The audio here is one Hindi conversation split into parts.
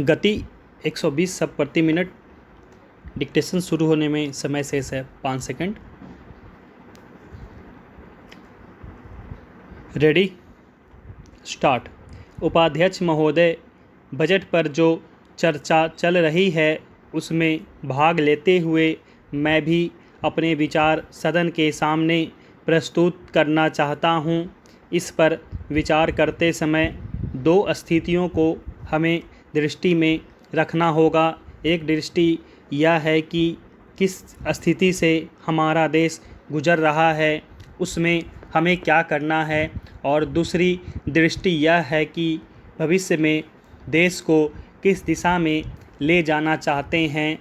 गति 120 शब्द प्रति मिनट। डिक्टेशन शुरू होने में समय शेष है 5 सेकंड। Ready, start. उपाध्यक्ष महोदय, बजट पर जो चर्चा चल रही है उसमें भाग लेते हुए मैं भी अपने विचार सदन के सामने प्रस्तुत करना चाहता हूं। इस पर विचार करते समय दो स्थितियों को हमें दृष्टि में रखना होगा। एक दृष्टि यह है कि किस स्थिति से हमारा देश गुजर रहा है, उसमें हमें क्या करना है, और दूसरी दृष्टि यह है कि भविष्य में देश को किस दिशा में ले जाना चाहते हैं।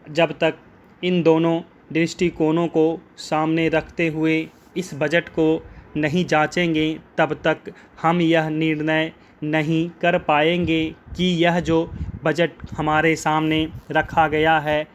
जब तक इन दोनों दृष्टिकोणों को सामने रखते हुए इस बजट को नहीं जांचेंगे, तब तक हम यह निर्णय नहीं कर पाएंगे कि यह जो बजट हमारे सामने रखा गया है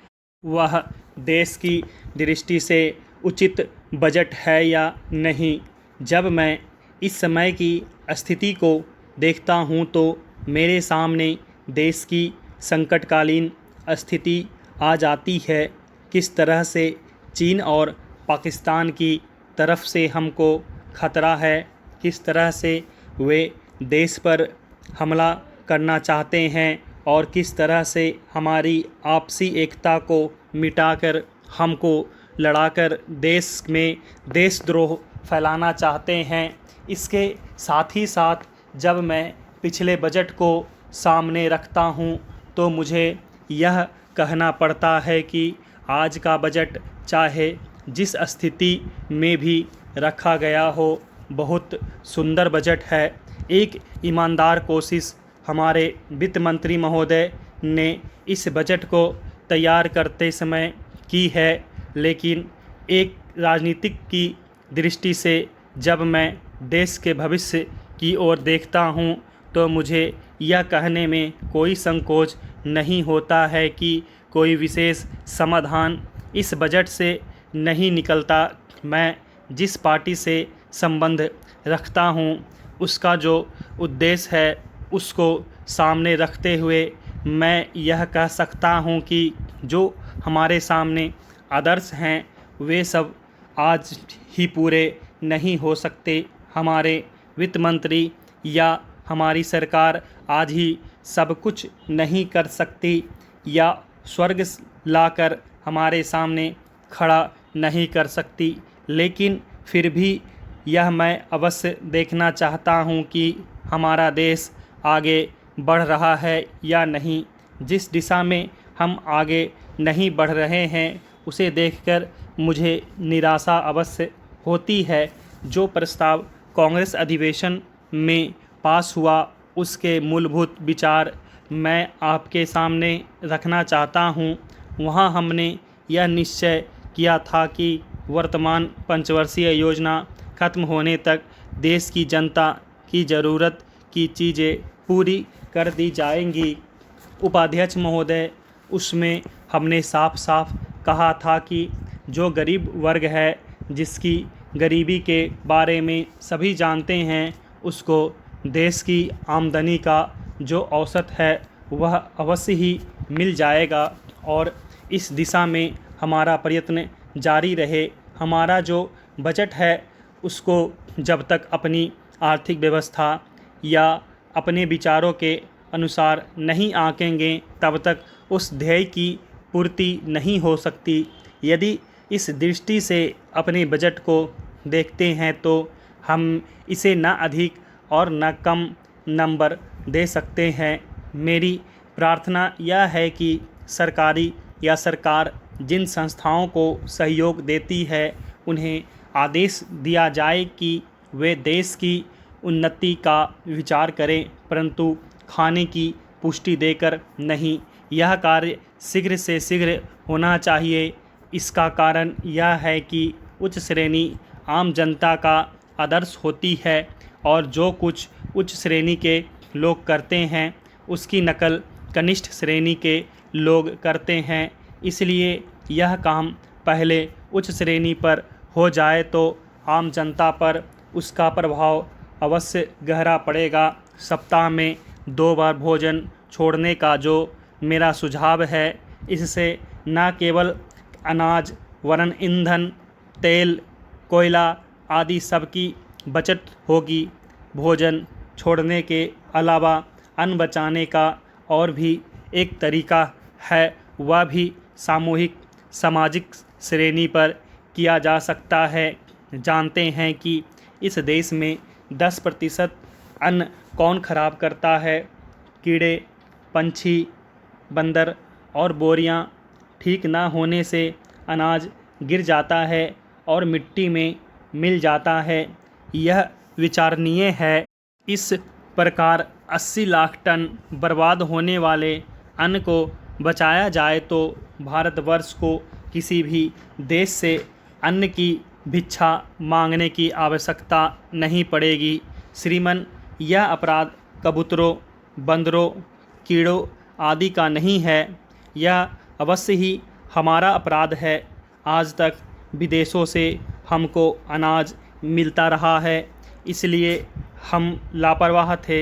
वह देश की दृष्टि से उचित बजट है या नहीं। जब मैं इस समय की स्थिति को देखता हूं तो मेरे सामने देश की संकटकालीन स्थिति आ जाती है। किस तरह से चीन और पाकिस्तान की तरफ से हमको खतरा है, किस तरह से वे देश पर हमला करना चाहते हैं और किस तरह से हमारी आपसी एकता को मिटाकर हमको लड़ाकर देश में देशद्रोह फैलाना चाहते हैं। इसके साथ ही साथ जब मैं पिछले बजट को सामने रखता हूं तो मुझे यह कहना पड़ता है कि आज का बजट चाहे जिस स्थिति में भी रखा गया हो बहुत सुंदर बजट है। एक ईमानदार कोशिश हमारे वित्त मंत्री महोदय ने इस बजट को तैयार करते समय की है, लेकिन एक राजनीतिक की दृष्टि से जब मैं देश के भविष्य की ओर देखता हूं तो मुझे यह कहने में कोई संकोच नहीं होता है कि कोई विशेष समाधान इस बजट से नहीं निकलता। मैं जिस पार्टी से संबंध रखता हूं उसका जो उद्देश्य है उसको सामने रखते हुए मैं यह कह सकता हूं कि जो हमारे सामने आदर्श हैं वे सब आज ही पूरे नहीं हो सकते। हमारे वित्त मंत्री या हमारी सरकार आज ही सब कुछ नहीं कर सकती या स्वर्ग लाकर हमारे सामने खड़ा नहीं कर सकती, लेकिन फिर भी यह मैं अवश्य देखना चाहता हूं कि हमारा देश आगे बढ़ रहा है या नहीं। जिस दिशा में हम आगे नहीं बढ़ रहे हैं उसे देखकर मुझे निराशा अवश्य होती है। जो प्रस्ताव कांग्रेस अधिवेशन में पास हुआ उसके मूलभूत विचार मैं आपके सामने रखना चाहता हूं। वहां हमने यह निश्चय किया था कि वर्तमान पंचवर्षीय योजना खत्म होने तक देश की जनता की ज़रूरत की चीज़ें पूरी कर दी जाएंगी। उपाध्यक्ष महोदय, उसमें हमने साफ साफ कहा था कि जो गरीब वर्ग है, जिसकी गरीबी के बारे में सभी जानते हैं, उसको देश की आमदनी का जो औसत है वह अवश्य ही मिल जाएगा और इस दिशा में हमारा प्रयत्न जारी रहे। हमारा जो बजट है उसको जब तक अपनी आर्थिक व्यवस्था या अपने विचारों के अनुसार नहीं आंकेंगे तब तक उस ध्येय की पूर्ति नहीं हो सकती। यदि इस दृष्टि से अपने बजट को देखते हैं तो हम इसे न अधिक और न कम नंबर दे सकते हैं। मेरी प्रार्थना यह है कि सरकारी या सरकार जिन संस्थाओं को सहयोग देती है उन्हें आदेश दिया जाए कि वे देश की उन्नति का विचार करें, परंतु खाने की पुष्टि देकर नहीं। यह कार्य शीघ्र से शीघ्र होना चाहिए। इसका कारण यह है कि उच्च श्रेणी आम जनता का आदर्श होती है और जो कुछ उच्च श्रेणी के लोग करते हैं उसकी नकल कनिष्ठ श्रेणी के लोग करते हैं। इसलिए यह काम पहले उच्च श्रेणी पर हो जाए तो आम जनता पर उसका प्रभाव अवश्य गहरा पड़ेगा। सप्ताह में 2 बार भोजन छोड़ने का जो मेरा सुझाव है, इससे न केवल अनाज वरन ईंधन, तेल, कोयला आदि सब की बचत होगी। भोजन छोड़ने के अलावा अन्न बचाने का और भी एक तरीका है, वह भी सामूहिक सामाजिक श्रेणी पर किया जा सकता है। जानते हैं कि इस देश में 10% अन्न कौन खराब करता है? कीड़े, पंछी, बंदर और बोरियां ठीक ना होने से अनाज गिर जाता है और मिट्टी में मिल जाता है। यह विचारणीय है। इस प्रकार 80 लाख टन बर्बाद होने वाले अन्न को बचाया जाए तो भारतवर्ष को किसी भी देश से अन्न की भिक्षा मांगने की आवश्यकता नहीं पड़ेगी। श्रीमान, यह अपराध कबूतरों, बंदरों, कीड़ों आदि का नहीं है, यह अवश्य ही हमारा अपराध है। आज तक विदेशों से हमको अनाज मिलता रहा है, इसलिए हम लापरवाह थे,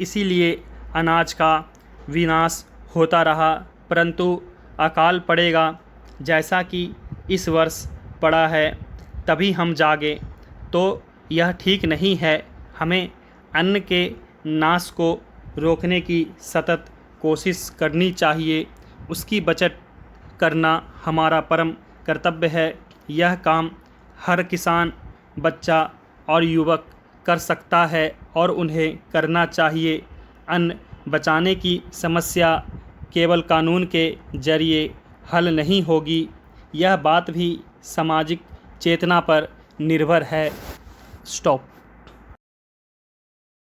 इसीलिए अनाज का विनाश होता रहा। परंतु अकाल पड़ेगा जैसा कि इस वर्ष पड़ा है, तभी हम जागे, तो यह ठीक नहीं है। हमें अन्न के नाश को रोकने की सतत कोशिश करनी चाहिए। उसकी बचत करना हमारा परम कर्तव्य है। यह काम हर किसान, बच्चा और युवक कर सकता है और उन्हें करना चाहिए। अन्न बचाने की समस्या केवल कानून के जरिए हल नहीं होगी, यह बात भी सामाजिक चेतना पर निर्भर है। स्टॉप।